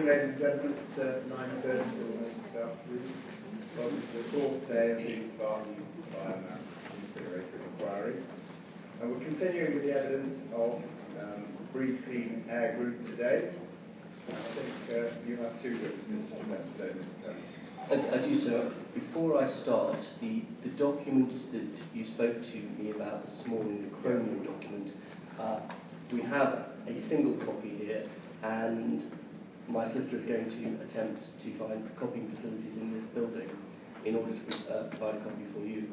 ladies and gentlemen. It's 9:30 almost this afternoon. Welcome to the fourth day of the Barton Biomass Incinerator inquiry. And we're continuing with the evidence of Breathe Clean Air Group today. I think you have two witnesses on that today, Mr. I do, sir. Before I start, the document that you spoke to me about this morning, the Chromium document, we have a single copy here, and my solicitor is going to attempt to find copying facilities in this building in order to provide a copy for you.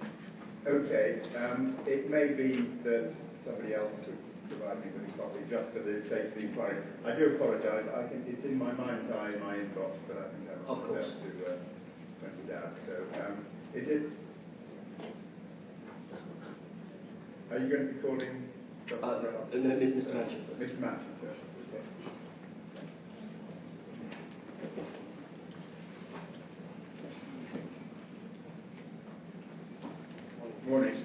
Okay. It may be that somebody else could provide me with a copy just for the sake of the inquiry. I do apologise. I think it's in my mind's eye in my inbox, but I think I will have to print it out. So, is it? Are you going to be calling Dr. No, Mr. Manchester. Mr. Manchester. Okay. Morning.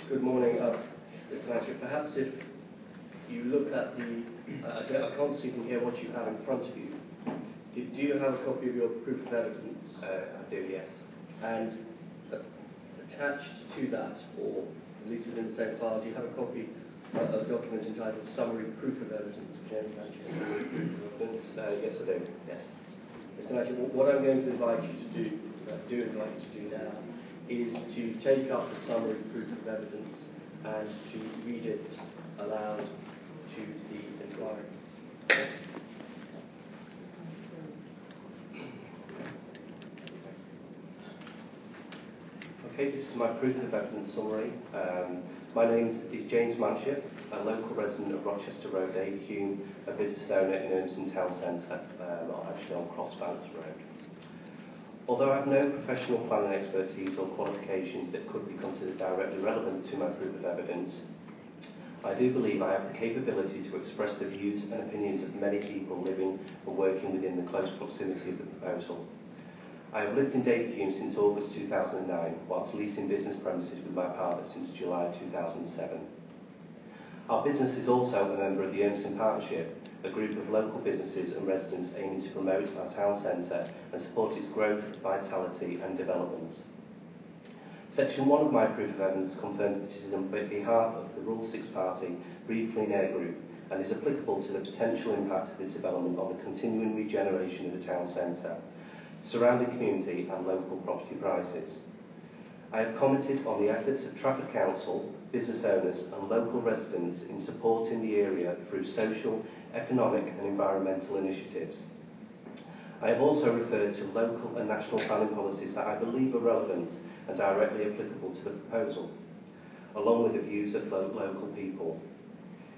Good morning, Mr. Manager. Perhaps if you look at the, I can't see from here what you have in front of you. Do you have a copy of your proof of evidence? I do, yes. And attached to that, or at least within the same file, do you have a copy of a document entitled Summary Proof of Evidence? Yes, I do. Yes. Mr. Manager, what I'm going to invite you to do now, is to take up the summary proof of evidence and to read it aloud to the inquiry. Okay, this is my proof of evidence summary. My name is James Manship, a local resident of Rochester Road, Davyhulme, a business owner in Urmston Town Centre, actually on Crossbanks Road. Although I have no professional planning expertise or qualifications that could be considered directly relevant to my proof of evidence, I do believe I have the capability to express the views and opinions of many people living and working within the close proximity of the proposal. I have lived in Davyhulme since August 2009, whilst leasing business premises with my partner since July 2007. Our business is also a member of the Urmston Partnership, a group of local businesses and residents aiming to promote our town centre and support its growth, vitality and development. Section 1 of my proof of evidence confirms that it is on behalf of the Rule 6 Party, Breathe Clean Air Group, and is applicable to the potential impact of the development on the continuing regeneration of the town centre, surrounding community and local property prices. I have commented on the efforts of Trafford Council, business owners and local residents in supporting the area through social, economic and environmental initiatives. I have also referred to local and national planning policies that I believe are relevant and directly applicable to the proposal, along with the views of local people.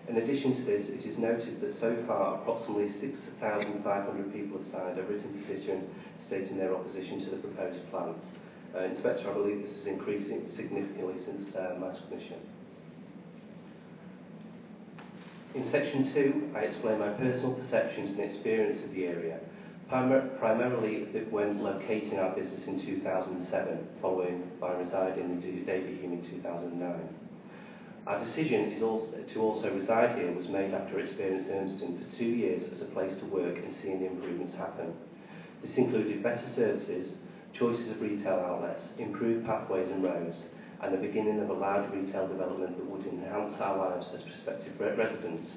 In addition to this, it is noted that so far approximately 6,500 people have signed a written decision stating their opposition to the proposed plans. Inspector, I believe this is increasing significantly since my submission. In section 2, I explain my personal perceptions and experience of the area, primarily when locating our business in 2007, following by residing in Davyhulme in 2009. Our decision to also reside here was made after experiencing Urmston for 2 years as a place to work and seeing the improvements happen. This included better services, choices of retail outlets, improved pathways and roads, and the beginning of a large retail development that would enhance our lives as prospective residents.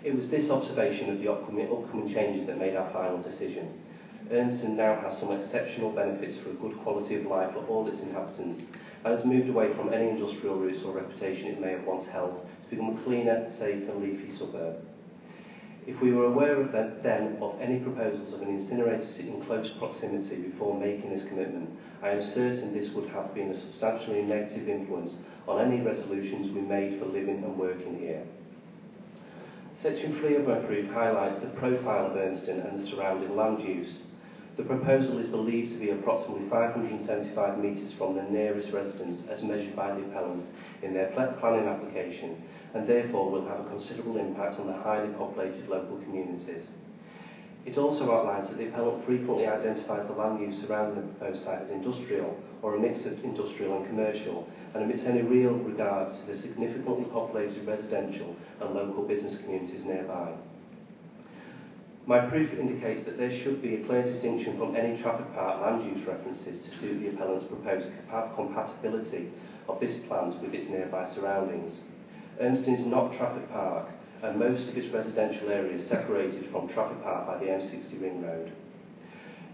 It was this observation of the upcoming changes that made our final decision. Urmston now has some exceptional benefits for a good quality of life for all its inhabitants, and has moved away from any industrial roots or reputation it may have once held to become a cleaner, safe and leafy suburb. If we were aware of then of any proposals of an incinerator in close proximity before making this commitment, I am certain this would have been a substantially negative influence on any resolutions we made for living and working here. Section 3 of my proof highlights the profile of Urmston and the surrounding land use. The proposal is believed to be approximately 575 metres from the nearest residence as measured by the appellants in their planning application, and therefore will have a considerable impact on the highly populated local communities. It also outlines that the appellant frequently identifies the land use surrounding the proposed site as industrial, or a mix of industrial and commercial, and omits any real regards to the significantly populated residential and local business communities nearby. My proof indicates that there should be a clear distinction from any Trafford Park land use references to suit the appellant's proposed compatibility of this plant with its nearby surroundings. Urmston is not Trafford Park, and most of its residential area is separated from Trafford Park by the M60 ring road.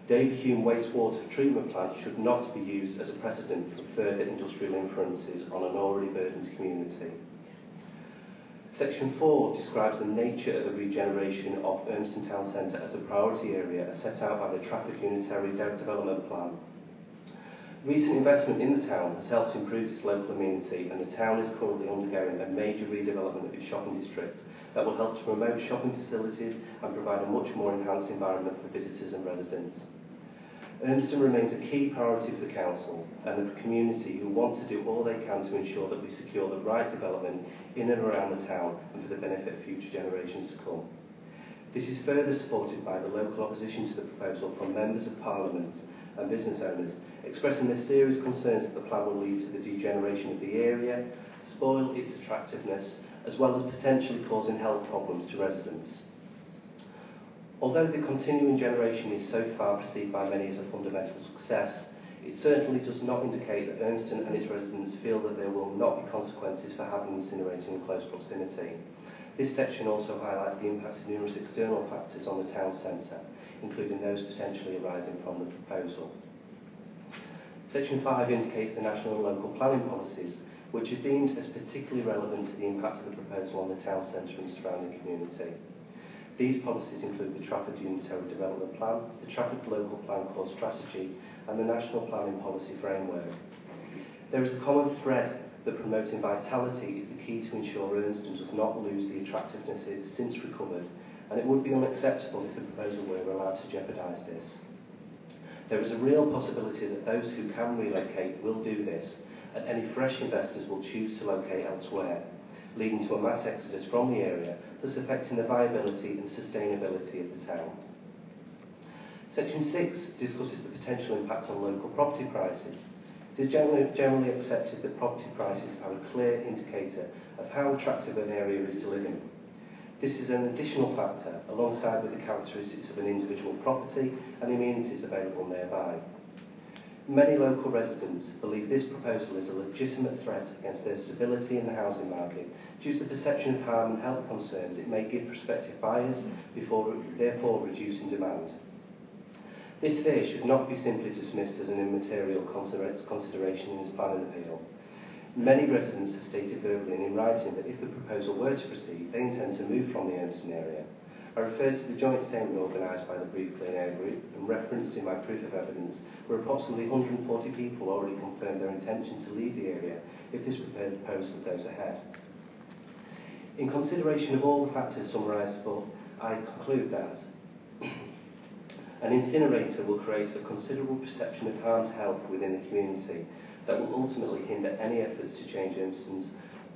Davyhulme wastewater treatment plant should not be used as a precedent for further industrial inferences on an already burdened community. Section 4 describes the nature of the regeneration of Urmston Town Centre as a priority area as set out by the Trafford Unitary Development Plan. Recent investment in the town has helped improve its local amenity, and the town is currently undergoing a major redevelopment of its shopping district that will help to promote shopping facilities and provide a much more enhanced environment for visitors and residents. Urmston remains a key priority for the council and the community who want to do all they can to ensure that we secure the right development in and around the town and for the benefit of future generations to come. This is further supported by the local opposition to the proposal from members of Parliament and business owners, expressing their serious concerns that the plan will lead to the degeneration of the area, spoil its attractiveness, as well as potentially causing health problems to residents. Although the continuing generation is so far perceived by many as a fundamental success, it certainly does not indicate that Urmston and its residents feel that there will not be consequences for having incinerator in close proximity. This section also highlights the impact of numerous external factors on the town centre, including those potentially arising from the proposal. Section 5 indicates the national and local planning policies, which are deemed as particularly relevant to the impact of the proposal on the town centre and surrounding community. These policies include the Trafford Unitary Development Plan, the Trafford Local Plan Core Strategy, and the National Planning Policy Framework. There is a common thread that promoting vitality is the key to ensure Urmston does not lose the attractiveness it has since recovered, and it would be unacceptable if the proposal were allowed to jeopardise this. There is a real possibility that those who can relocate will do this, and any fresh investors will choose to locate elsewhere, leading to a mass exodus from the area, thus affecting the viability and sustainability of the town. Section 6 discusses the potential impact on local property prices. It is generally accepted that property prices are a clear indicator of how attractive an area is to live in. This is an additional factor, alongside with the characteristics of an individual property and the amenities available nearby. Many local residents believe this proposal is a legitimate threat against their stability in the housing market due to the perception of harm and health concerns it may give prospective buyers, therefore reducing demand. This fear should not be simply dismissed as an immaterial consideration in this planning appeal. Many residents have stated verbally and in writing that if the proposal were to proceed, they intend to move from the Urmston area. I refer to the joint statement organised by the Brief Clean Air Group and referenced in my proof of evidence, where approximately 140 people already confirmed their intention to leave the area if this proposal goes ahead. In consideration of all the factors summarised above, I conclude that an incinerator will create a considerable perception of harm to health within the community that will ultimately hinder any efforts to change Urmston's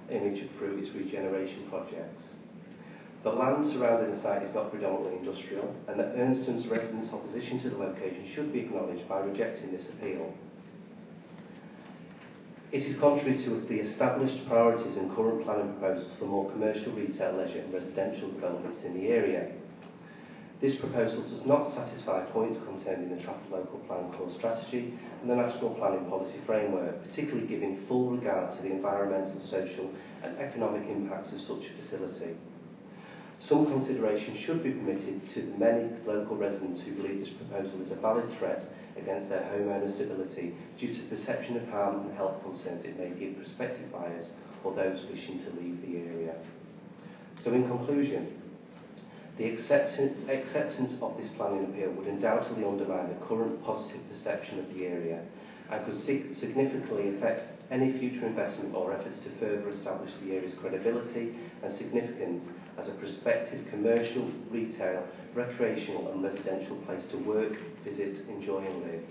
image through its regeneration projects. The land surrounding the site is not predominantly industrial, and that Urmston's residents' opposition to the location should be acknowledged by rejecting this appeal. It is contrary to the established priorities and current planning proposals for more commercial, retail, leisure and residential developments in the area. This proposal does not satisfy points contained in the Trafford Local Plan Core Strategy and the National Planning Policy Framework, particularly giving full regard to the environmental, social and economic impacts of such a facility. Some consideration should be permitted to the many local residents who believe this proposal is a valid threat against their homeowner stability due to the perception of harm and health concerns it may give prospective buyers or those wishing to leave the area. So in conclusion, the acceptance of this planning appeal would undoubtedly undermine the current positive perception of the area and could significantly affect any future investment or efforts to further establish the area's credibility and significance as a prospective commercial, retail, recreational and residential place to work, visit, enjoy and live.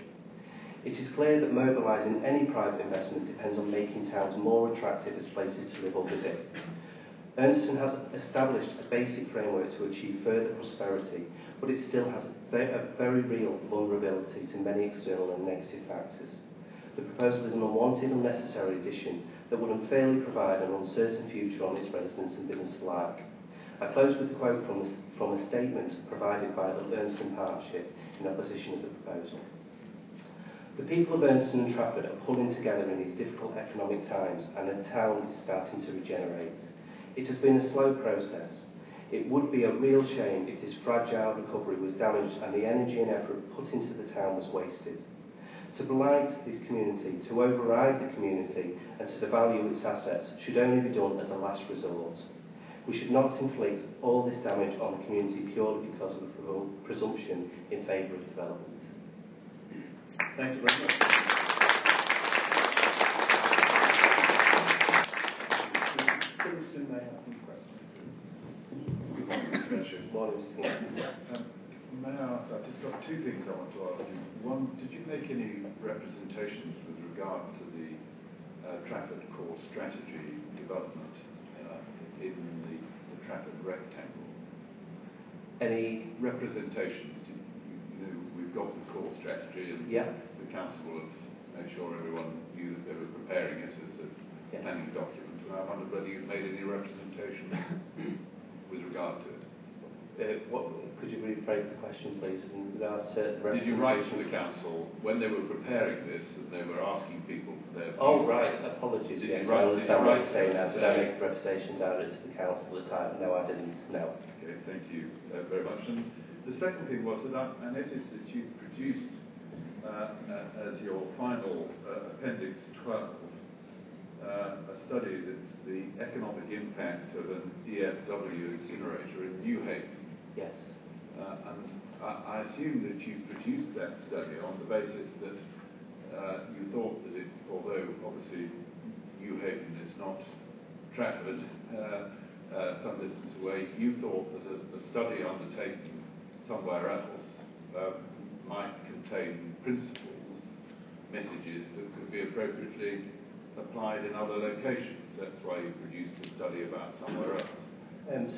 It is clear that mobilising any private investment depends on making towns more attractive as places to live or visit. Ernst has established a basic framework to achieve further prosperity, but it still has a very real vulnerability to many external and negative factors. The proposal is an unwanted, unnecessary addition that would unfairly provide an uncertain future on its residents and business alike. I close with a quote from a statement provided by the Ernst Partnership in opposition of the proposal. The people of Ernst and Trafford are pulling together in these difficult economic times, and the town is starting to regenerate. It has been a slow process. It would be a real shame if this fragile recovery was damaged and the energy and effort put into the town was wasted. To blight this community, to override the community and to devalue its assets should only be done as a last resort. We should not inflict all this damage on the community purely because of a presumption in favour of development. Thank you very much. Kingston may have some questions. Morning, Mr. Kingston. May I ask, I've just got two things I want to ask you. One, did you make any representations with regard to the Trafford Core Strategy development in the Trafford rectangle? Any representations? You know, we've got the core strategy, and the council will have made sure everyone knew that they were preparing it as a planning document. And I wondered whether you made any representations with regard to it. Could you rephrase the question, please? Did you write to the council when they were preparing this and they were asking people for their views? Oh, right. Apologies. Did yes, you write, I understand what you're saying now. to Did I make representations out of it to the council at the time? No, I didn't. No. Okay, thank you very much. And the second thing was that I noticed that you produced as your final Appendix 12 a study that's the economic impact of an EFW incinerator in Newhaven. Yes. And I assume that you produced that study on the basis that you thought that it, although obviously Newhaven is not Trafford, some distance away, you thought that a study undertaken somewhere else might contain principles, messages that could be appropriately applied in other locations. That's why you produced a study about somewhere else.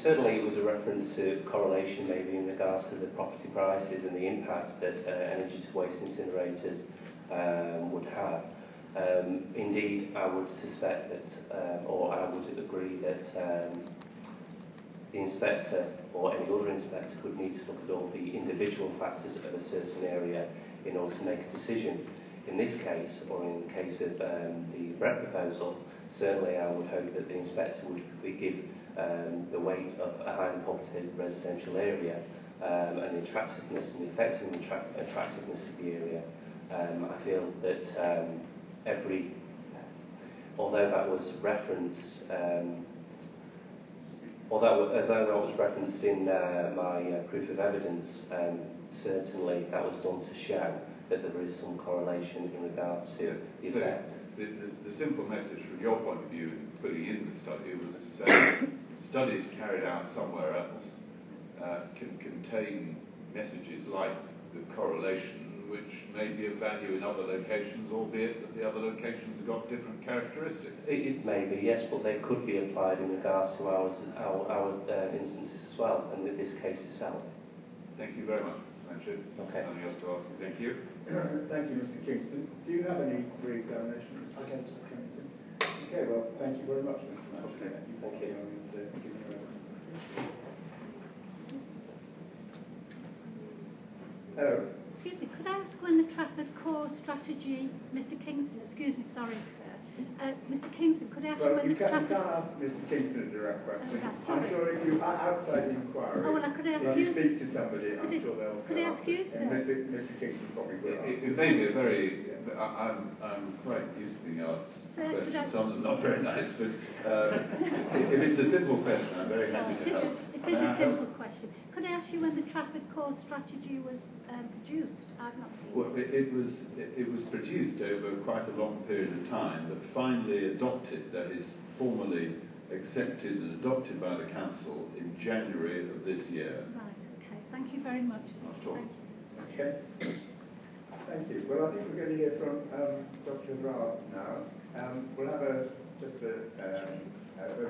Certainly it was a reference to correlation maybe in regards to the property prices and the impact that energy to waste incinerators would have. Indeed, I would suspect that, or I would agree that the inspector or any other inspector would need to look at all the individual factors of a certain area in order to make a decision. In this case, or in the case of the REP proposal, certainly I would hope that the inspector would give the weight of a highly populated residential area and the attractiveness and the effective attractiveness of the area. I feel that although that was referenced, in my proof of evidence, certainly that was done to show that there is some correlation in regards to the effect. The simple message from your point of view in putting in the study was to say studies carried out somewhere else can contain messages like the correlation, which may be of value in other locations, albeit that the other locations have got different characteristics. It may be, yes, but they could be applied in regards to our instances as well, and in this case itself. Thank you very much, Mr. Manship. Okay. Nothing else to ask you. Thank you. Thank you, Mr. Kingston. Do you have any re-examinations? I don't, Mr. Kingston. Okay, well, thank you very much, Mr. Manship. Okay, thank you. Hello. Excuse me, could I ask when the Trafford Core Strategy, Mr. Kingston, excuse me, sorry, sir. Mr. Kingston, could I ask Well, when you the can't Trafford... ask Mr. Kingston a direct question. right, I'm sure if you are outside the inquiry, Oh, well, could I ask if you... you speak to somebody, I'm sure they'll... Could I ask you, sir? And Mr. Kingston probably will ask. It may be a very... I'm quite used to being asked questions. Some of them not very nice, but if it's a simple question, I'm very happy to help. It is a simple question. Could I ask you when the Trafford Core Strategy was produced? I've not seen Well, it was produced over quite a long period of time, but finally adopted, that is, formally accepted and adopted by the Council in January of this year. Right, okay. Thank you very much. Not at all. Thank you. Okay. Thank you. Well, I think we're going to hear from Dr. Raab now. We'll have just a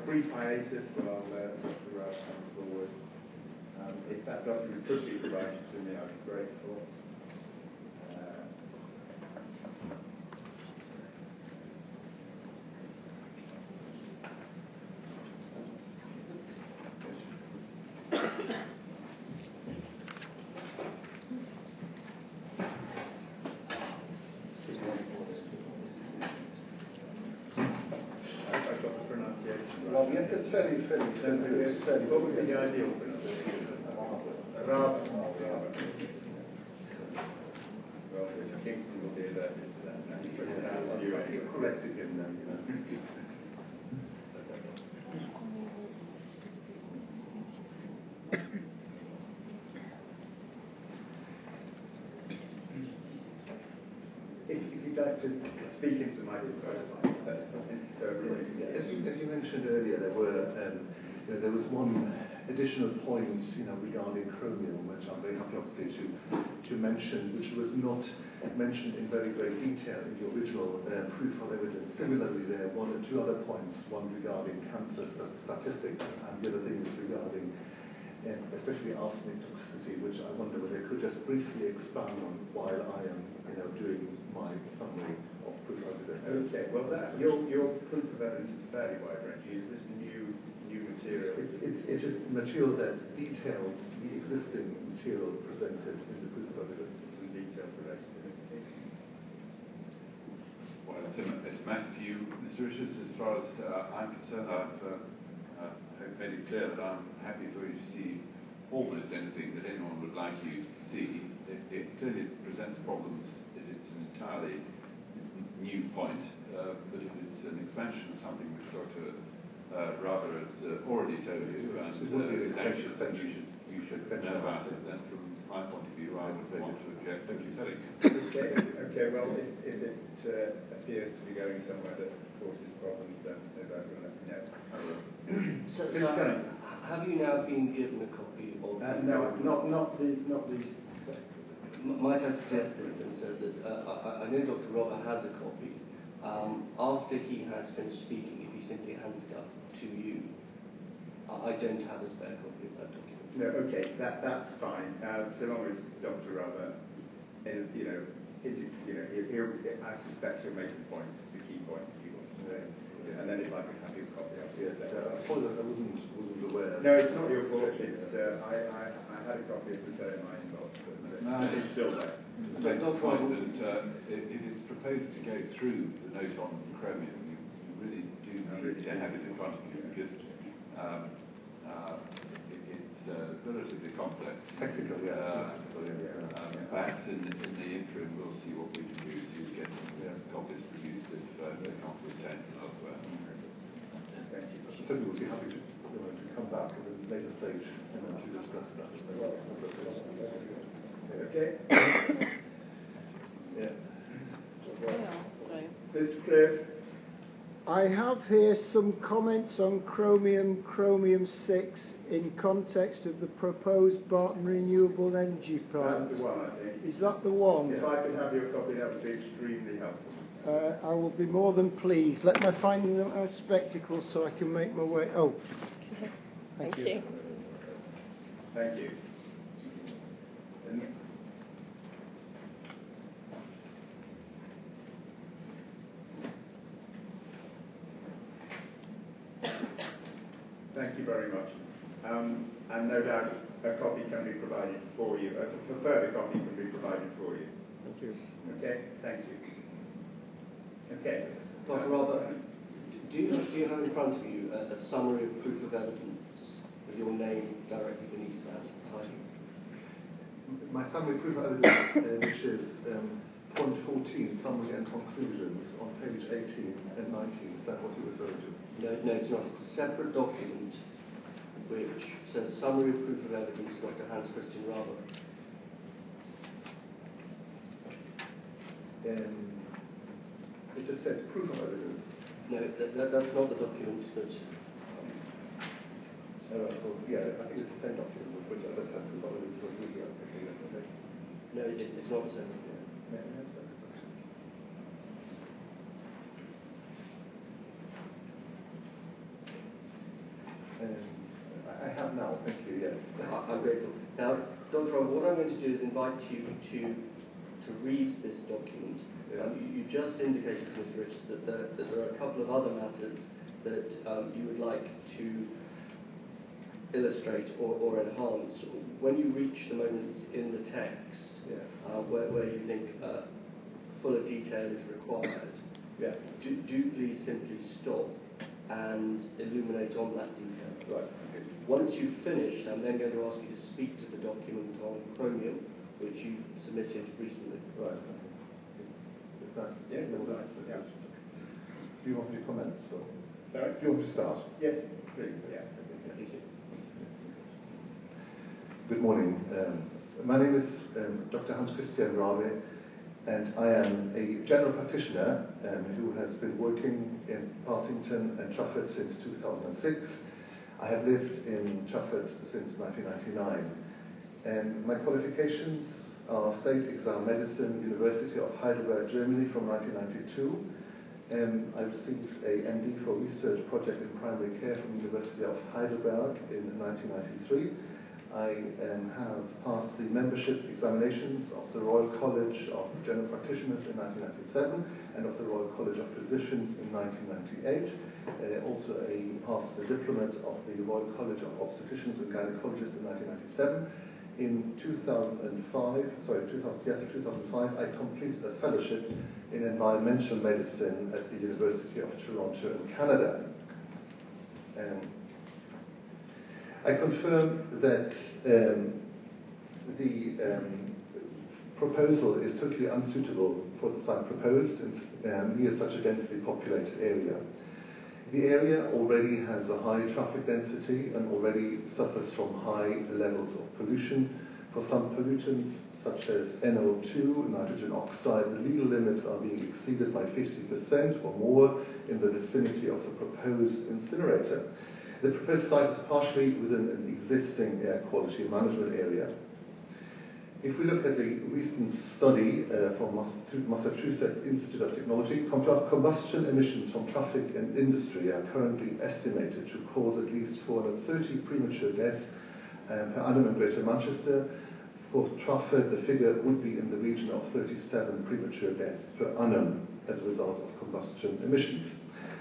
brief hiatus while Dr. Raab comes forward. If that document could be provided to me, I'd be grateful. Well, yes, it's fairly. What would be the ideal pronunciation? Raab. Well, Mr. Kingston will be alerted to that. You're correcting him then, you know. If you'd like to speak into the microphone, that's As you mentioned earlier, there was one additional point, regarding chromium, which I'm very happy obviously to mention, which was not mentioned in very great detail in the original proof of evidence. Similarly, there are one or two other points, one regarding cancer statistics, and the other thing is regarding especially arsenic toxicity, which I wonder whether I could just briefly expand on while I am doing my summary of proof of evidence. Okay, well your proof of evidence is fairly wide-ranging. Is this new material? It is material that details the existing material presented in the proof of evidence. The details related to it. Well, it's a matter for you, Mr. Richards. As far as I'm concerned, I've made it clear that I'm happy for you to see almost anything that anyone would like you to see. It clearly presents problems. It's an entirely new point, but if it's an expansion of something which Dr. Raab has already told you, and is anxious that you should know about it, then from my point of view, I would want to object to telling you. Okay, well, if it appears to be going somewhere that causes problems, then no doubt you'll let me know. So have you now been given a copy of? No, not the. Might I suggest then, sir, that I know Dr. Robert has a copy. After he has finished speaking, if he simply hands it up to you, I don't have a spare copy of that document. No, okay, that's fine. So long as Dr. Robert, I suspect he'll make the key points he wants to make. And then if I could have your copy, I'll be there. I apologize, I wasn't aware. No, it's not your fault. It's I had a copy of the in my inbox, but it's still there. Make the point that if it's proposed to go through the note on chromium, you really do need to have it in front of you, because it's relatively complex. Technical, yeah. Perhaps in the interim, we'll see what we can do to get copies produced if they can't be obtained from elsewhere. Thank you. Certainly we'll be happy to come back at a later stage to discuss that. Okay. Yeah. Mr. Cliff. I have here some comments on chromium 6 in context of the proposed Barton Renewable Energy Plant. That's the one, I think. Is that the one? If I could have your copy, that would be extremely helpful. I will be more than pleased. Let me find my spectacles so I can make my way. Oh, thank you. Thank you. Thank you very much. And no doubt a copy can be provided for you. A further copy can be provided for you. Thank you. Okay, thank you. Okay. Dr. Robert, do you have in front of you a summary of proof of evidence with your name directly beneath that title? My summary proof of evidence, which is point 14, summary and conclusions, on page 18 and 19. Is that what you're referring to? No, it's not. It's a separate document which says summary of proof of evidence, Dr. Hans Christian Raab. It just says proof of evidence. No, that's not the document that Yeah, I think it's the same document, which I just have to follow it for the application. No, it's not the same. No, no, sorry. I have now, thank you, yes. I'm grateful. Now, Dr. Rowe, what I'm going to do is invite you to read this document. Yeah. You just indicated, Mr. Richards, that there are a couple of other matters that you would like to illustrate or enhance. When you reach the moments in the text where you think fuller detail is required, do please simply stop and illuminate on that detail. Right. Okay. Once you've finished, I'm then going to ask you to speak to the document on chromium, which you submitted recently. Right. Okay. Is that? Yes, that's right. Yeah. Do you want me to comment? So? Sorry? Do you want me to start? Yes, please. Yeah. Good morning. My name is Dr. Hans Christian Rabe, and I am a general practitioner who has been working in Partington and Trafford since 2006. I have lived in Trafford since 1999, and my qualifications are State Exam Medicine, University of Heidelberg, Germany from 1992. I received a MD for Research Project in Primary Care from University of Heidelberg in 1993. I have passed the membership examinations of the Royal College of General Practitioners in 1997 and of the Royal College of Physicians in 1998. Also passed the diplomate of the Royal College of Obstetricians and Gynecologists in 1997. In 2005, I completed a fellowship in environmental medicine at the University of Toronto in Canada. I confirm that the proposal is totally unsuitable for the site proposed near such a densely populated area. The area already has a high traffic density and already suffers from high levels of pollution. For some pollutants, such as NO2, nitrogen oxide, the legal limits are being exceeded by 50% or more in the vicinity of the proposed incinerator. The proposed site is partially within an existing air quality management area. If we look at the recent study from Massachusetts Institute of Technology, combustion emissions from traffic and industry are currently estimated to cause at least 430 premature deaths per annum in Greater Manchester. For Trafford, the figure would be in the region of 37 premature deaths per annum as a result of combustion emissions.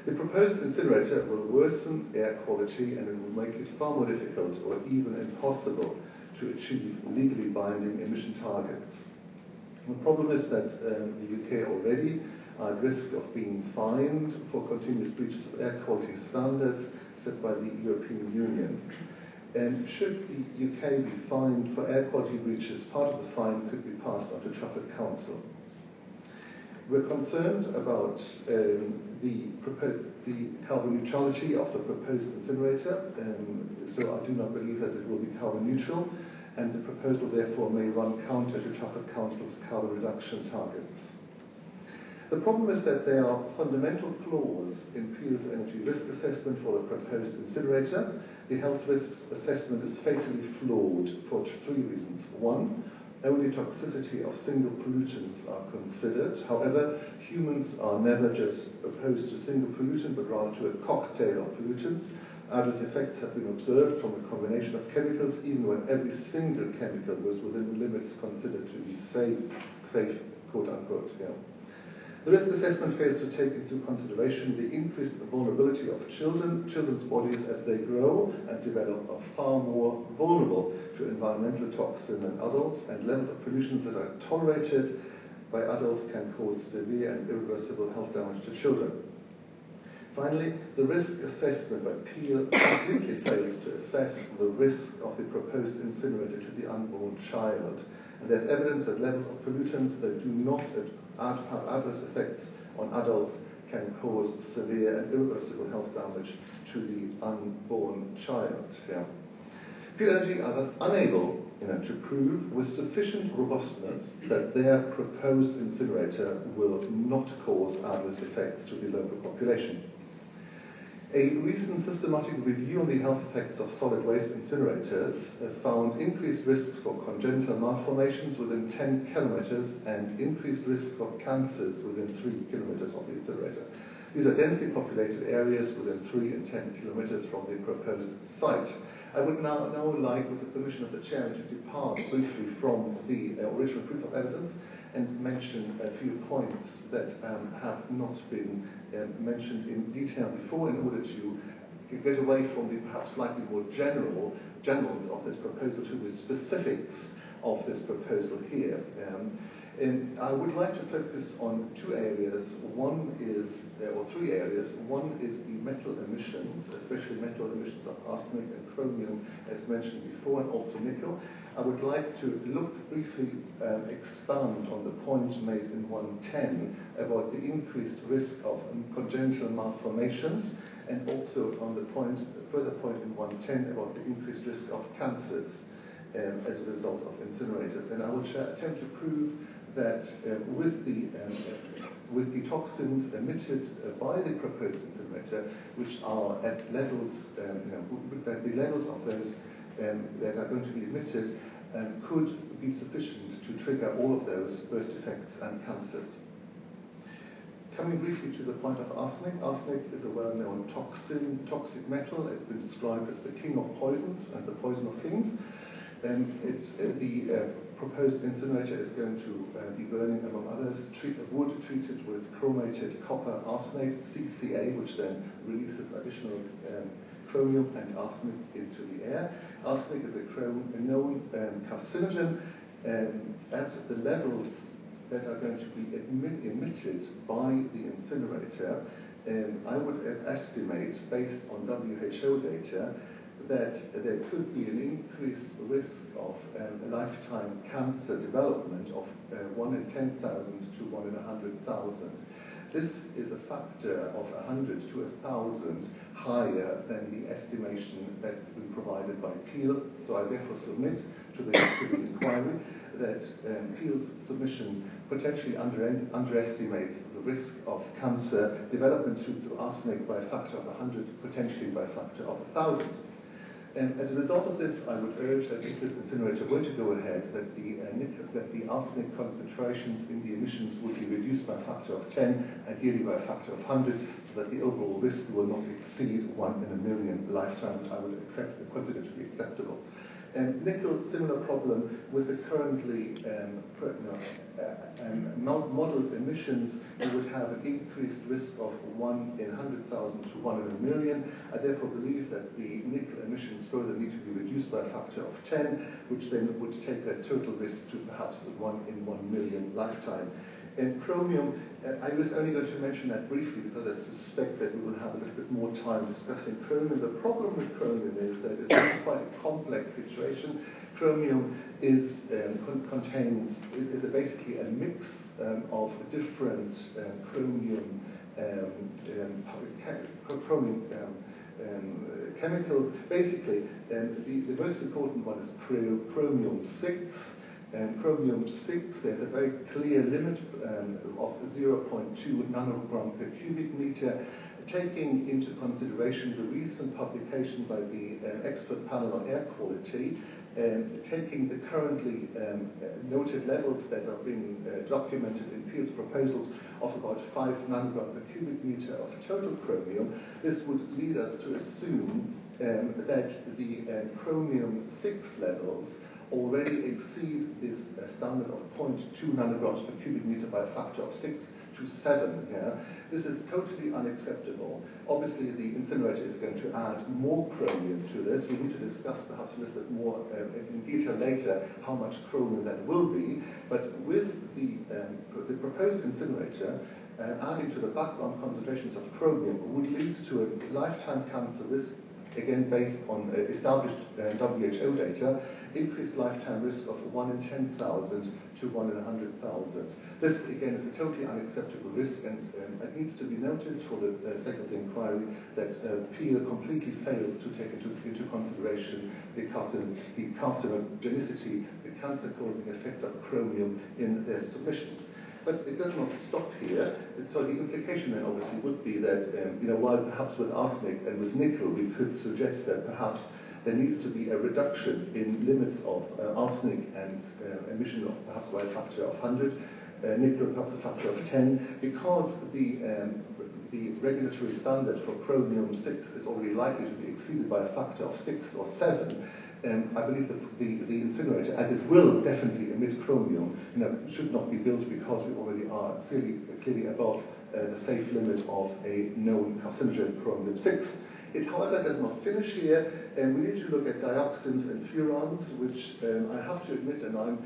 The proposed incinerator will worsen air quality and it will make it far more difficult or even impossible to achieve legally binding emission targets. The problem is that the UK already are at risk of being fined for continuous breaches of air quality standards set by the European Union. And should the UK be fined for air quality breaches, part of the fine could be passed on to Trafford Council. We're concerned about the carbon neutrality of the proposed incinerator, so I do not believe that it will be carbon neutral, and the proposal therefore may run counter to Trafford Council's carbon reduction targets. The problem is that there are fundamental flaws in Peel's energy risk assessment for the proposed incinerator. The health risks assessment is fatally flawed for three reasons. One, only toxicity of single pollutants are considered. However, humans are never just opposed to a single pollutant, but rather to a cocktail of pollutants. Adverse effects have been observed from a combination of chemicals, even when every single chemical was within the limits considered to be safe, quote unquote. Yeah. The risk assessment fails to take into consideration the increased vulnerability of children's bodies as they grow and develop are far more vulnerable to environmental toxin than adults, and levels of pollutions that are tolerated by adults can cause severe and irreversible health damage to children. Finally, the risk assessment by Peel completely fails to assess the risk of the proposed incinerator to the unborn child. And there's evidence that levels of pollutants that do not have adverse effects on adults can cause severe and irreversible health damage to the unborn child. Yeah. Peel Energy are thus unable to prove with sufficient robustness that their proposed incinerator will not cause adverse effects to the local population. A recent systematic review on the health effects of solid waste incinerators found increased risks for congenital malformations within 10 kilometers and increased risk of cancers within 3 kilometers of the incinerator. These are densely populated areas within 3 and 10 kilometers from the proposed site. I would now like, with the permission of the Chair, to depart briefly from the original proof of evidence and mention a few points that have not been mentioned in detail before, in order to get away from the perhaps slightly more generals of this proposal to the specifics of this proposal here. And I would like to focus on 2 areas. One is, or 3 areas. One is the metal emissions, especially metal emissions of arsenic and chromium, as mentioned before, and also nickel. I would like to briefly expand on the point made in 110 about the increased risk of congenital malformations, and also on the further point in 110 about the increased risk of cancers as a result of incinerators. And I will attempt to prove that with the toxins emitted by the proposed incinerator, which are at levels, that the levels of those that are going to be emitted could be sufficient to trigger all of those birth defects and cancers. Coming briefly to the point of arsenic. Arsenic is a well-known toxic metal. It's been described as the king of poisons and the poison of kings. The proposed incinerator is going to be burning, among others, wood treated with chromated copper arsenate, CCA, which then releases additional chromium and arsenic into the air. Arsenic is a known carcinogen at the levels that are going to be emitted by the incinerator. I would estimate, based on WHO data, that there could be an increased risk of lifetime cancer development of 1 in 10,000 to 1 in 100,000. This is a factor of 100 to 1,000 higher than the estimation that's been provided by Peel. So I therefore submit to the inquiry that Peel's submission potentially underestimates the risk of cancer development due to arsenic by a factor of 100, potentially by a factor of 1,000. As a result of this, I would urge that if this incinerator were to go ahead, that the arsenic concentrations in the emissions would be reduced by a factor of 10, ideally by a factor of 100, so that the overall risk will not exceed 1 in a million lifetime, which I would consider to be acceptable. Nickel, similar problem with the currently modelled emissions. You would have an increased risk of 1 in 100,000 to 1 in a million. I therefore believe that the nickel emissions further need to be reduced by a factor of 10, which then would take that total risk to perhaps 1 in 1 million lifetime. And chromium, I was only going to mention that briefly because I suspect that we will have a little bit more time discussing chromium. The problem with chromium is that it's quite a complex situation. Chromium is basically a mix of different chromium chemicals. Basically, the most important one is chromium-6. Chromium-6, there's a very clear limit of 0.2 nanogram per cubic meter, taking into consideration the recent publication by the expert panel on air quality, taking the currently noted levels that are being documented in Peel's proposals of about 5 nanogram per cubic meter of total chromium. This would lead us to assume that the chromium-6 levels already exceed this standard of 0.2 nanograms per cubic meter by a factor of 6 to 7. Yeah? This is totally unacceptable. Obviously, the incinerator is going to add more chromium to this. We need to discuss perhaps a little bit more in detail later how much chromium that will be. But with the proposed incinerator, adding to the background concentrations of chromium would lead to a lifetime cancer risk, again based on established WHO data, increased lifetime risk of 1 in 10,000 to 1 in 100,000. This, again, is a totally unacceptable risk, and it needs to be noted for the sake of the inquiry that Peel completely fails to take into consideration the carcinogenicity, the cancer-causing effect of chromium in their submissions. But it does not stop here. So the implication then obviously would be that, while perhaps with arsenic and with nickel we could suggest that perhaps there needs to be a reduction in limits of arsenic and emission of perhaps by a factor of 100, nickel perhaps a factor of 10, because the regulatory standard for chromium-6 is already likely to be exceeded by a factor of 6 or 7. I believe that the incinerator, as it will definitely emit chromium, should not be built because we already are clearly above the safe limit of a known carcinogen, chromium-6. It, however, does not finish here, and we need to look at dioxins and furans, which I have to admit, and I'm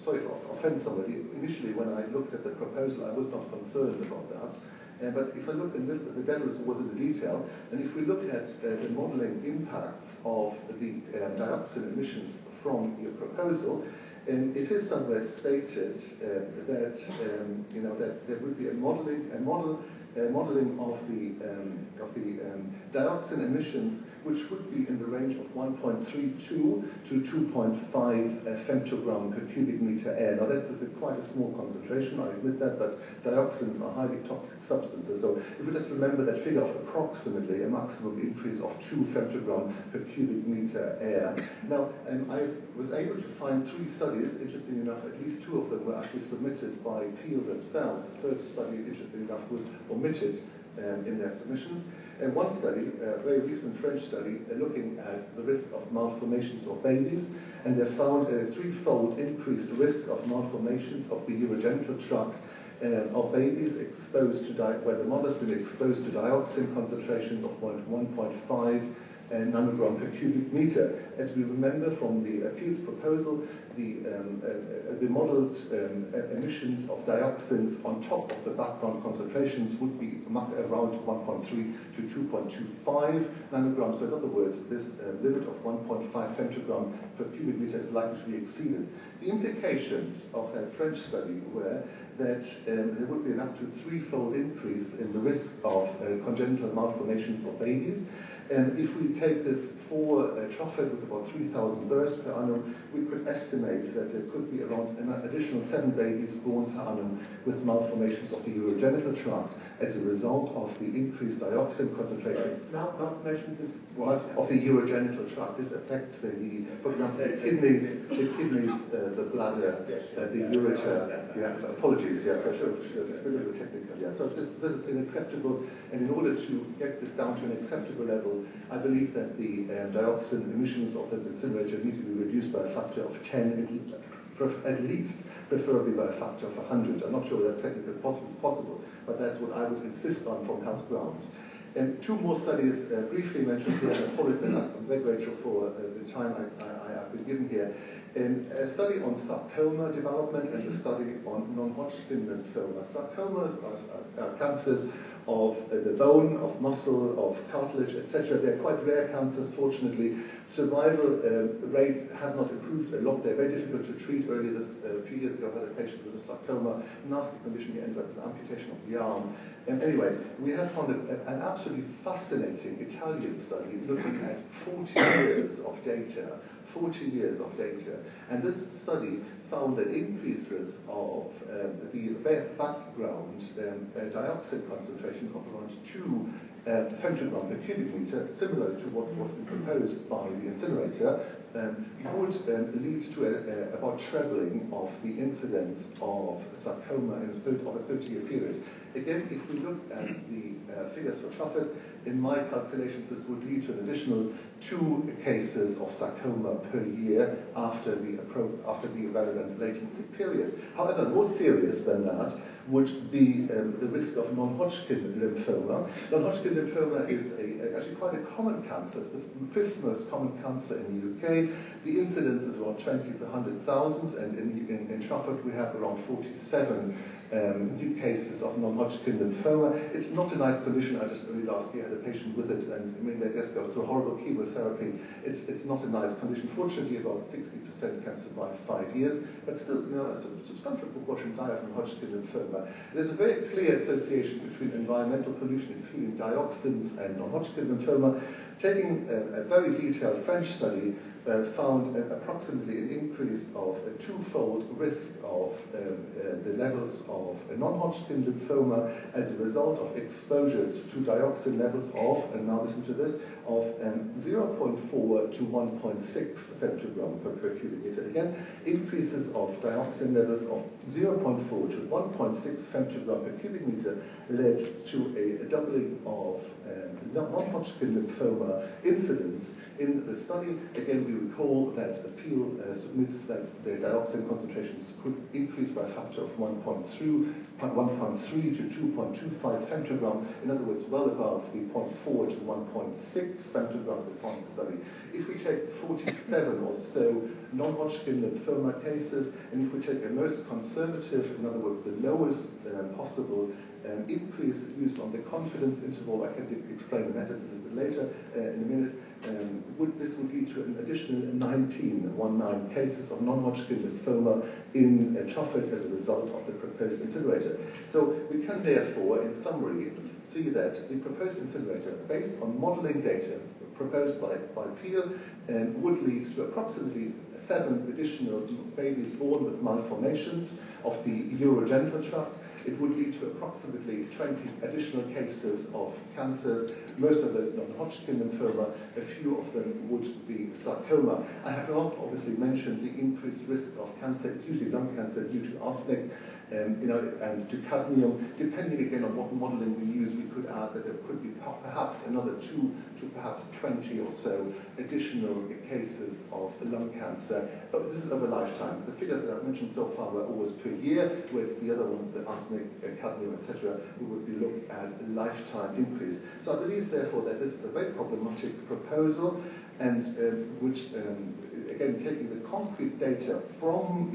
sorry to offend somebody, initially when I looked at the proposal I was not concerned about that. But if I look a little, the devil was in the detail, and if we look at the modelling impacts of the dioxin emissions from your proposal, it is somewhere stated that that there would be a modelling of the dioxin emissions, which would be in the range of 1.32 to 2.5 femtogram per cubic meter air. Now that's quite a small concentration, I admit that, but dioxins are highly toxic substances. So if we just remember that figure of approximately a maximum increase of 2 femtogram per cubic meter air. Now I was able to find 3 studies. Interesting enough, at least 2 of them were actually submitted by Peel themselves. The third study, interesting enough, was omitted in their submissions. And one study, a very recent French study, looking at the risk of malformations of babies, and they found a 3-fold increased risk of malformations of the urogenital tract of babies exposed to where the mother's been exposed to dioxin concentrations of 1.5 nanogram per cubic meter. As we remember from the appeals proposal, the modelled emissions of dioxins on top of the background concentrations would be around 1.3 to 2.25 nanograms. So in other words, this limit of 1.5 femtogram per cubic meter is likely to be exceeded. The implications of that French study were that there would be an up to 3-fold increase in the risk of congenital malformations of babies. If we take this for Trafford with about 3,000 births per annum, we could estimate that there could be around an additional 7 babies born per annum with malformations of the urogenital tract as a result of the increased dioxin concentrations. Malformations of the urogenital tract. This affects for example, the kidneys, the bladder, the ureter. Yeah, apologies, yes, I should have been a little technical. Yeah, so this is unacceptable, and in order to get this down to an acceptable level, I believe that the dioxin emissions of this incinerator need to be reduced by a factor of 10 at least, preferably by a factor of 100. I'm not sure that's technically possible, but that's what I would insist on from health grounds. 2 more studies briefly mentioned here, and I'm very grateful for the time I've been given here. A study on sarcoma development and a study on non-Hodgkin lymphoma. Sarcomas are cancers of the bone, of muscle, of cartilage, etc. They're quite rare cancers, fortunately. Survival rate has not improved a lot. They're very difficult to treat. Earlier a few years ago, I had a patient with a sarcoma, nasty condition. He ended up with an amputation of the arm. Anyway, we have found an absolutely fascinating Italian study looking at 40 years of data. 40 years of data. And this study found that increases of the background dioxin concentrations of around 2 femtogram per cubic meter, similar to what was proposed by the incinerator, would lead to about trebling of the incidence of sarcoma in a 30-year period. Again, if we look at the figures for Trafford, in my calculations this would lead to an additional 2 cases of sarcoma per year after the relevant latency period. However, more serious than that would be the risk of non-Hodgkin lymphoma. Non-Hodgkin lymphoma is actually quite a common cancer. It's the 5th most common cancer in the UK. The incidence is around 20 per 100,000, and in Trafford we have around 47 new cases of non-Hodgkin lymphoma. It's not a nice condition. I just only last year had a patient with it, and I mean they just go through horrible chemotherapy. It's not a nice condition. Fortunately, about 60% can survive 5 years, but still, a substantial proportion die of non-Hodgkin lymphoma. There's a very clear association between environmental pollution, including dioxins, and non-Hodgkin lymphoma. Taking a very detailed French study found approximately an increase of a 2-fold risk of the levels of non-Hodgkin lymphoma as a result of exposures to dioxin levels of, and now listen to this, of 0.4 to 1.6 femtogram per cubic meter. Again, increases of dioxin levels of 0.4 to 1.6 femtogram per cubic meter led to a doubling of non-Hodgkin lymphoma incidence in the study. Again, we recall that the Peel submits that the dioxin concentrations could increase by a factor of 1.3 to 2.25 femtogram, in other words, well above the 0.4 to 1.6 femtogram defined study. If we take 47 or so non-Hodgkin lymphoma cases, and if we take the most conservative, in other words, the lowest possible increase used on the confidence interval, I can explain the methods a little bit later in a minute, this would lead to an additional 19 cases of non-Hodgkin lymphoma in Trafford as a result of the proposed incinerator. So we can therefore, in summary, see that the proposed incinerator, based on modelling data proposed by Peel, would lead to approximately 7 additional babies born with malformations of the urogenital tract. It would lead to approximately 20 additional cases of cancers, most of those non-Hodgkin lymphoma, a few of them would be sarcoma. I have not obviously mentioned the increased risk of cancer. It's usually lung cancer due to arsenic, and to cadmium. Depending again on what modelling we use, we could add that there could be perhaps another 2 to perhaps 20 or so additional cases of lung cancer. But this is over a lifetime. The figures that I've mentioned so far were always per year, whereas the other ones, the arsenic, cadmium, etc., we would be looking at a lifetime increase. So I believe, therefore, that this is a very problematic proposal, and which, again, taking the concrete data from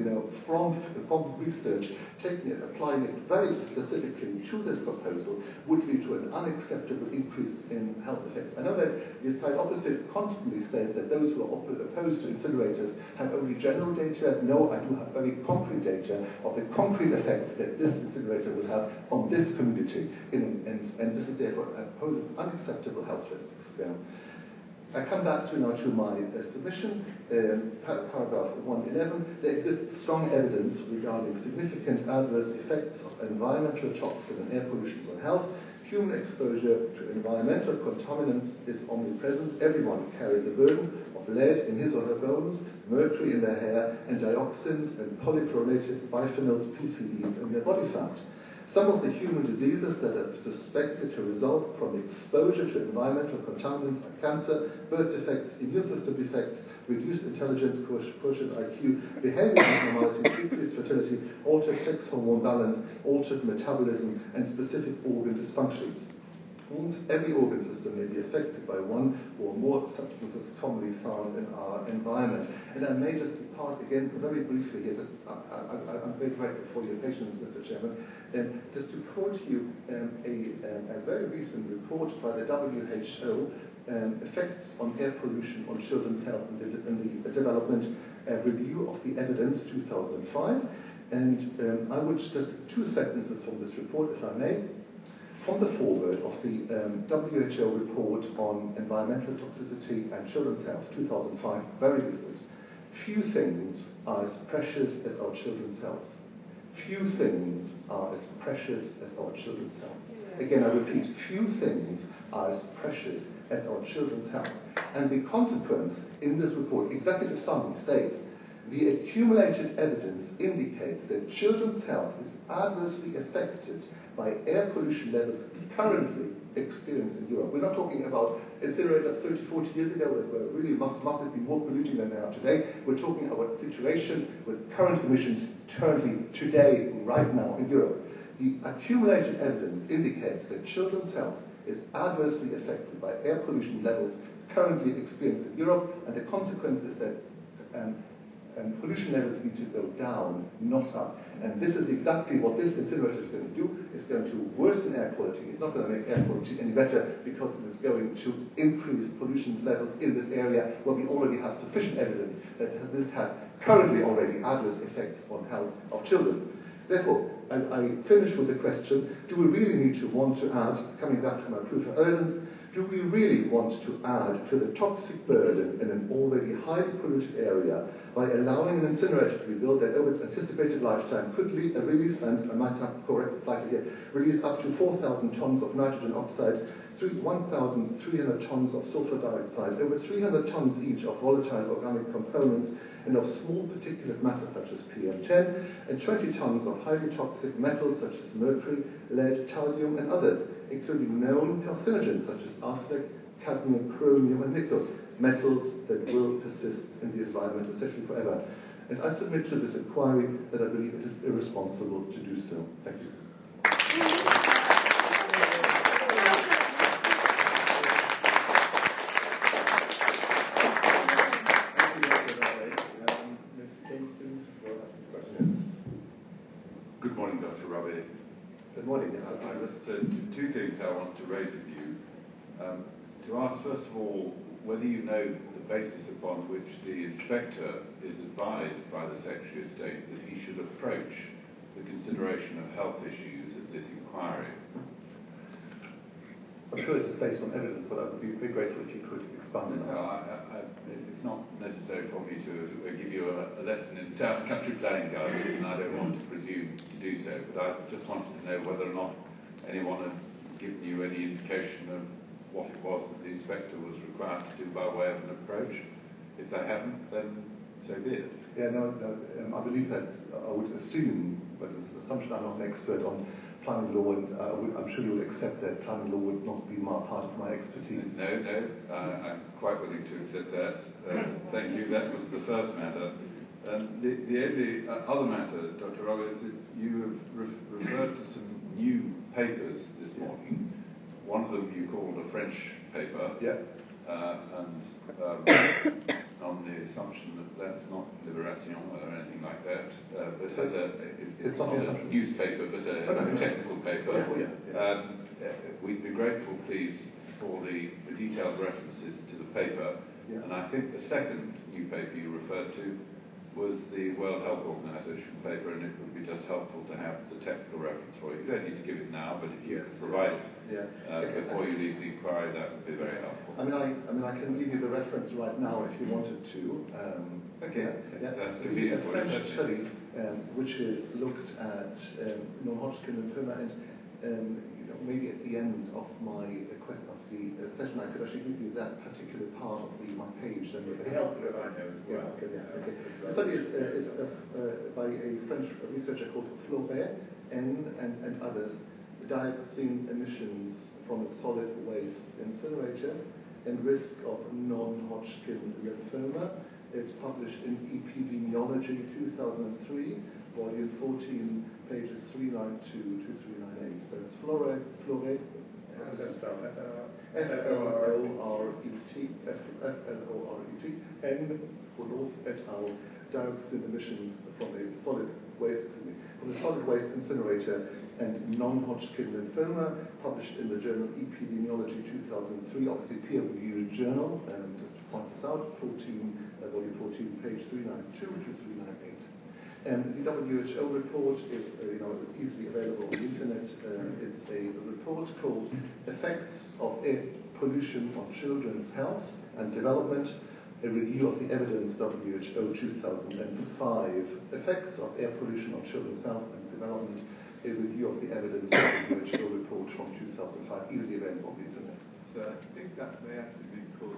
research, taking it, applying it very specifically to this proposal, would lead to an unacceptable increase in health effects. I know that the side opposite constantly says that those who are opposed to incinerators have only general data. No, I do have very concrete data of the concrete effects that this incinerator will have on this community, and this is therefore poses unacceptable health risks. I come back to my submission, paragraph 111. There exists strong evidence regarding significant adverse effects of environmental toxins and air pollution on health. Human exposure to environmental contaminants is omnipresent. Everyone carries the burden of lead in his or her bones, mercury in their hair, and dioxins and polychlorinated biphenyls, PCBs, in their body fat. Some of the human diseases that are suspected to result from exposure to environmental contaminants are cancer, birth defects, immune system defects, reduced intelligence, quotient IQ, behavioral abnormalities, decreased fertility, altered sex hormone balance, altered metabolism, and specific organ dysfunctions. Almost every organ system may be affected by one or more substances commonly found in our environment. And I may just depart again very briefly here. I'm very grateful for your patience, Mr. Chairman. Just to quote you a very recent report by the WHO, effects on air pollution on children's health and the development review of the evidence 2005. And I would just 2 sentences from this report, if I may. From the foreword of the WHO report on environmental toxicity and children's health, 2005, very recent. Few things are as precious as our children's health. Few things are as precious as our children's health. Again, I repeat, few things are as precious as our children's health. And the consequence in this report, executive summary states, the accumulated evidence indicates that children's health is adversely affected by air pollution levels currently experienced in Europe. We're not talking about incinerators 30, 40 years ago that were really massively more polluting than they are today. We're talking about a situation with current emissions currently, today, right now in Europe. The accumulated evidence indicates that children's health is adversely affected by air pollution levels currently experienced in Europe, and the consequence is that pollution levels need to go down, not up. And this is exactly what this incinerator is going to do. It's going to worsen air quality. It's not going to make air quality any better because it is going to increase pollution levels in this area where we already have sufficient evidence that this has currently already adverse effects on health of children. Therefore, I finish with the question, do we really need to want to add, coming back to my proof of evidence, Do we really want to add to the toxic burden in an already highly polluted area by allowing an incinerator to be built that over its anticipated lifetime could release, and I might have to correct slightly here, release up to 4,000 tons of nitrogen oxide, 1,300 tons of sulfur dioxide, over 300 tons each of volatile organic components, and of small particulate matter such as PM10, and 20 tons of highly toxic metals such as mercury, lead, thallium, and others, including known carcinogens such as arsenic, cadmium, chromium, and nickel, metals that will persist in the environment essentially forever. And I submit to this inquiry that I believe it is irresponsible to do so. Thank you. Good morning, Dr. Robbie. Good morning. I just two things I want to raise with you. To ask, first of all, whether you know the basis upon which the inspector is advised by the Secretary of State that he should approach the consideration of health issues at this inquiry. I'm sure it's based on evidence, but I would be very grateful if you could expand on that. It's not necessary for me to give you a lesson in country planning guidance, and I don't want to presume to do so, but I just wanted to know whether or not anyone had given you any indication of what it was that the inspector was required to do by way of an approach. If they haven't, then so be it. Yeah, I believe that I would assume, but it's an assumption, I'm not an expert on planning law, and I'm sure you will accept that planning law would not be part of my expertise. No, I'm quite willing to accept that. Thank you. That was the first matter. The only other matter, Dr. Roberts, is that you have referred to some new papers this morning. One of them you called a French paper, and on the assumption that that's not Libération or anything like that, but it's not a newspaper, but a technical paper. We'd be grateful, please, for the detailed references to the paper. And I think the second new paper you referred to was the World Health Organization paper, and it would be just helpful to have the technical reference for you. You don't need to give it now, but if you could provide it before you leave the inquiry, that would be very helpful. I mean, I can give you the reference right now if you wanted to. Okay. That's a French study which has looked at non-Hodgkin lymphoma, and maybe at the end of my session, I could actually give you that particular part of my page. Then it helps if I know as well. Okay. The study is by a French researcher called Flaubert and others, diagnosing emissions from a solid waste incinerator and risk of non-Hodgkin lymphoma. It's published in Epidemiology 2003, volume 14, pages 392 to 398. So it's Flaubert. F-L-O-R-E-T, and Wolf et al. Dioxin emissions from a solid waste incinerator and non-Hodgkin lymphoma, published in the journal Epidemiology 2003, obviously peer-reviewed journal. Just to point this out, volume 14, page 392 to 398. The WHO report is easily available on the internet. It's a report called Effects of Air Pollution on Children's Health and Development, a review of the evidence, WHO 2005. Effects of Air Pollution on Children's Health and Development, a review of the evidence, WHO report from 2005, easily available on the internet. So I think that may actually be called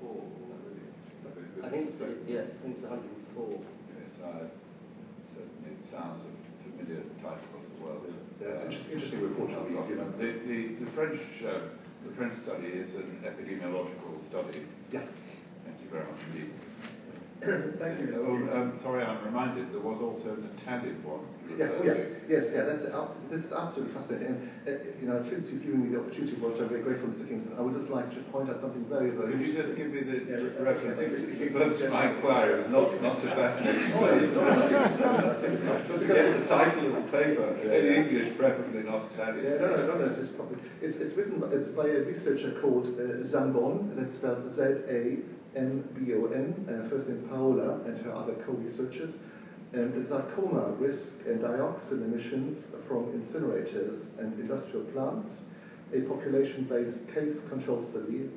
104. I think it's 104. It sounds a familiar title across the world. Interesting report. The French study is an epidemiological study. Yeah. Thank you very much indeed. Thank you. Sorry, I'm reminded there was also an Italian one. Yes. This is absolutely fascinating. And since you've given me the opportunity, which I'm very grateful, Mr. Kingston, I would just like to point out something very, very. Could you just give me the reference? First, my inquiry was not to fascinate. Get the title of the paper in English, preferably not Italian. No. It's written by a researcher called Zambon, and it's spelled Z-A-M-B-O-N, first name Paola, and her other co-researchers. The sarcoma risk and dioxin emissions from incinerators and industrial plants a population-based case control study,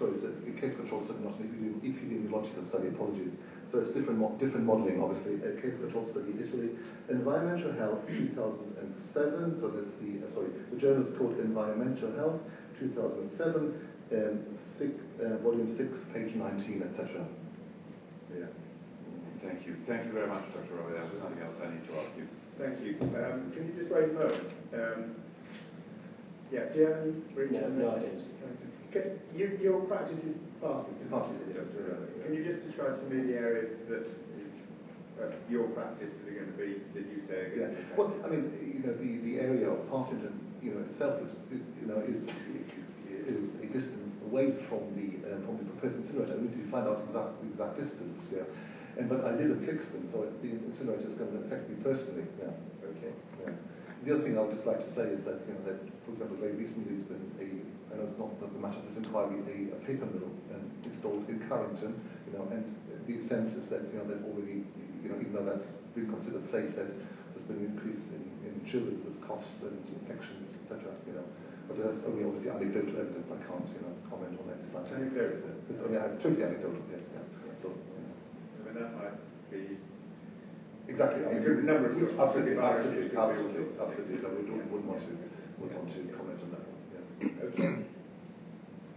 sorry, it's a case control study, not an epidemiological study, apologies. So it's different modelling, obviously. A case control study, Italy. Environmental Health, 2007, so that's the journal is called Environmental Health, 2007, volume 6, page 19, etc. Yeah. Thank you. Thank you very much, Dr. Robbie. There's nothing else I need to ask you. Thank you. Can you just wait a moment? Yeah, do you have any brief No, I don't. Your practice is Parkinson's. Can you just describe to me the areas that your practice that are going to be, that you say are going to be? Well, I mean, the area of Partington, itself is a distance away from the proposed incinerator. I need to find out the exact distance. Yeah. But I live in Flixton, so the incinerator is going to affect me personally. Yeah. Okay. Yeah. The other thing I would just like to say is that, that for example, very recently there's been I know it's not the matter of this inquiry, a paper mill installed in Carrington, and the sense is that, that already, even though that's been considered safe, that there's been an increase in children with coughs and infections, etc. But that's only obviously anecdotal evidence. I can't, comment on that. It's only totally anecdotal. Yes. Yeah. So. I mean, that might be. Exactly. A good number of absolutely. No, we wouldn't want to comment on that. Yeah. Okay.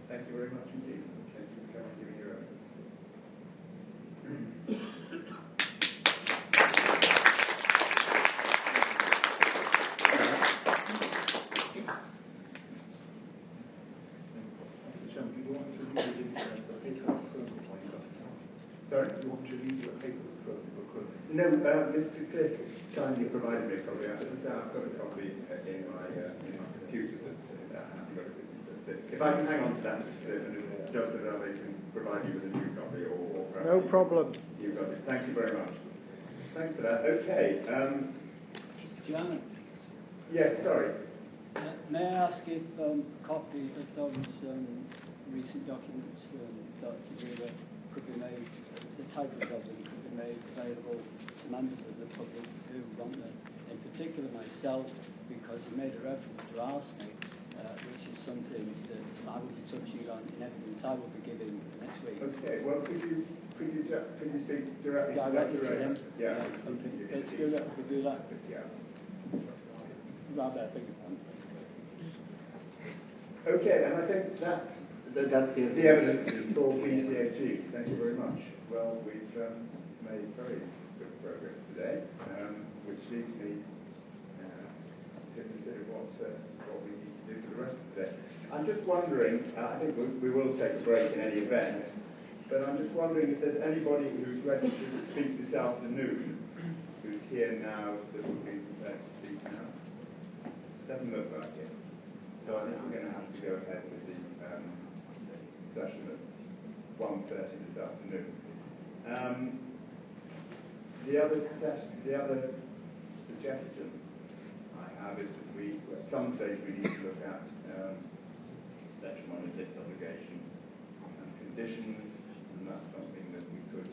Thank you very much indeed. Thank you for coming and giving your own. Sorry? You want to leave your paper with No, Mr. Cliff kindly provided me a copy. I've got a copy in my computer that I haven't got a copy. If I can hang on to that, Mr. Cliff, and Dr. Daly can provide you with a new copy, or perhaps No problem. You've got it. Thank you very much. Thanks for that. Okay. Chairman? Yes, sorry. May I ask if a copy of those recent documents Dr. Daly could be made, the titles of them could be made available to members of the public who want them, in particular myself, because he made a reference to arsenic, which is something that I will be touching on in evidence I will be giving next week. Okay, well, could you speak directly to him? Yeah. Let's do that. We'll do that. Yeah. Rather, I think. Okay, and I think that's the evidence for BCAG. Thank you very much. Well, we've made very good progress today, which leads me to consider what we need to do for the rest of the day. I'm just wondering, I think we will take a break in any event, but I'm just wondering if there's anybody who's registered to speak this afternoon, who's here now, that would be prepared to speak now. Doesn't look like it. So I think we're going to have to go ahead with the session at 1:30 this afternoon. The other suggestion I have is that at some stage we need to look at Section 106 obligation and conditions, and that's something that we could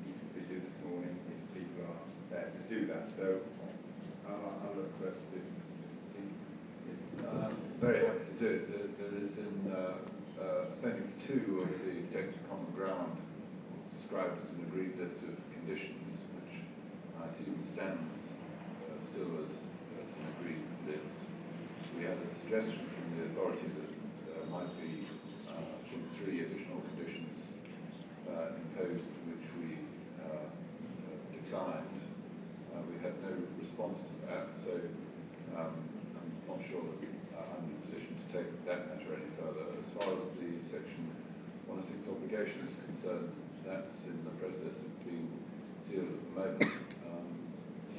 easily do this morning if people are prepared to do that. So I'll look first to very happy to do it. There is in Appendix 2 of the Statement of Common Ground described as an agreed list of conditions, which I assume stands still as an agreed list. We had a suggestion from the authority that there might be 3 additional conditions imposed, which we declined. We had no response to that, so I'm not sure that I'm in a position to take that matter any further. As far as the Section 106 obligation is concerned, that's in the process of being sealed at the moment.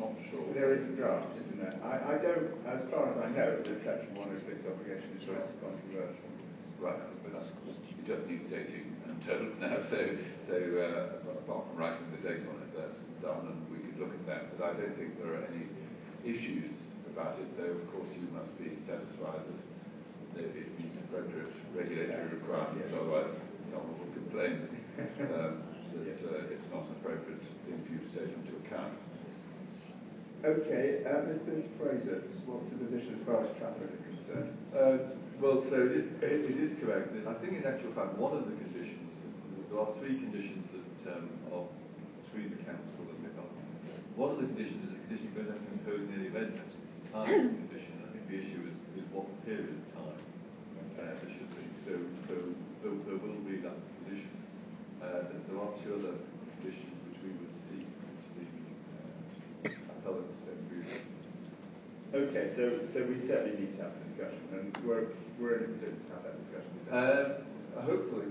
Not sure. There is a draft, isn't there? I don't, as far as I know, the Section 106 obligation is very controversial. Right, but it just needs dating and total now, so apart from writing the date on it, that's done, and we could look at that. But I don't think there are any issues about it, though of course you must be satisfied that it meets appropriate regulatory requirements, otherwise someone will complain that it's not an appropriate thing for you to take into account. Okay, Mr. Fraser, what's the position as far as traffic is concerned? Well, so it is correct. I think in actual fact, one of the conditions, there are three conditions that are between the council and the government. One of the conditions is a condition you don't have to impose any event. Time condition. I think the issue is what period of time there should be. So there will be that condition. There are two other conditions which we would seek to the appellants to agree with. Okay, so we certainly need to have a discussion, and we're in a position to have that discussion. Hopefully,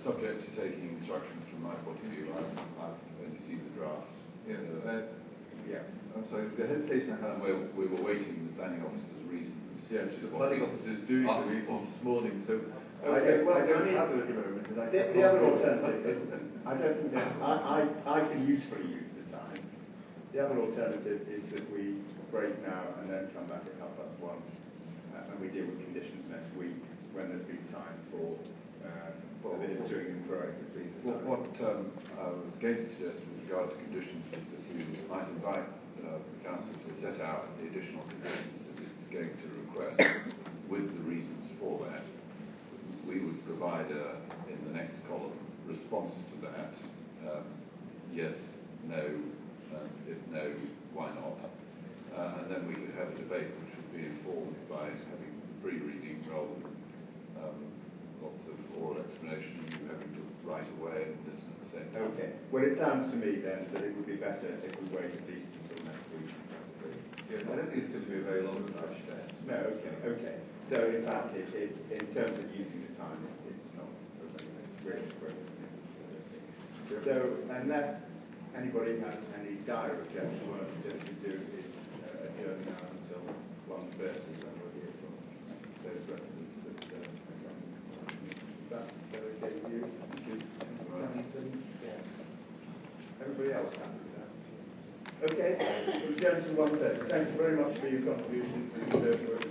subject to taking instructions from my point of view, I've only seen the draft. Yeah. I'm sorry, the hesitation I had where we were waiting the planning officer's reasons. Yes, The planning officer is doing the reasons this morning, so I don't have it at the moment. The other alternative is, I don't think that I can usefully use the time. The other alternative is that we break now and then come back at 1:30, and we deal with conditions next week when there's been time for a bit of doing and throwing between the time. What I was going to suggest with regard to conditions is that we might invite the council to set out the additional conditions that it's going to request with the reasons for that. We would provide in the next column response to that. Yes, no, if no, why not? And then we could have a debate which would be informed by having free reading rather than lots of oral explanation and you having to write away and listen at the same time. Okay. Well, it sounds to me then that it would be better if we wait at least until next week. Yeah, I don't think it's going to be a very long rush there. No, okay. So in fact, in terms of using the time, it's not really great. So unless anybody has any dire objection, what I suggest we do is adjourn now until 1:30 when we'll hear from those residents that that's okay with you? Yes. Everybody else happy with that? Okay, we'll adjourn to 1:30. Thank you very much for your contribution to the work.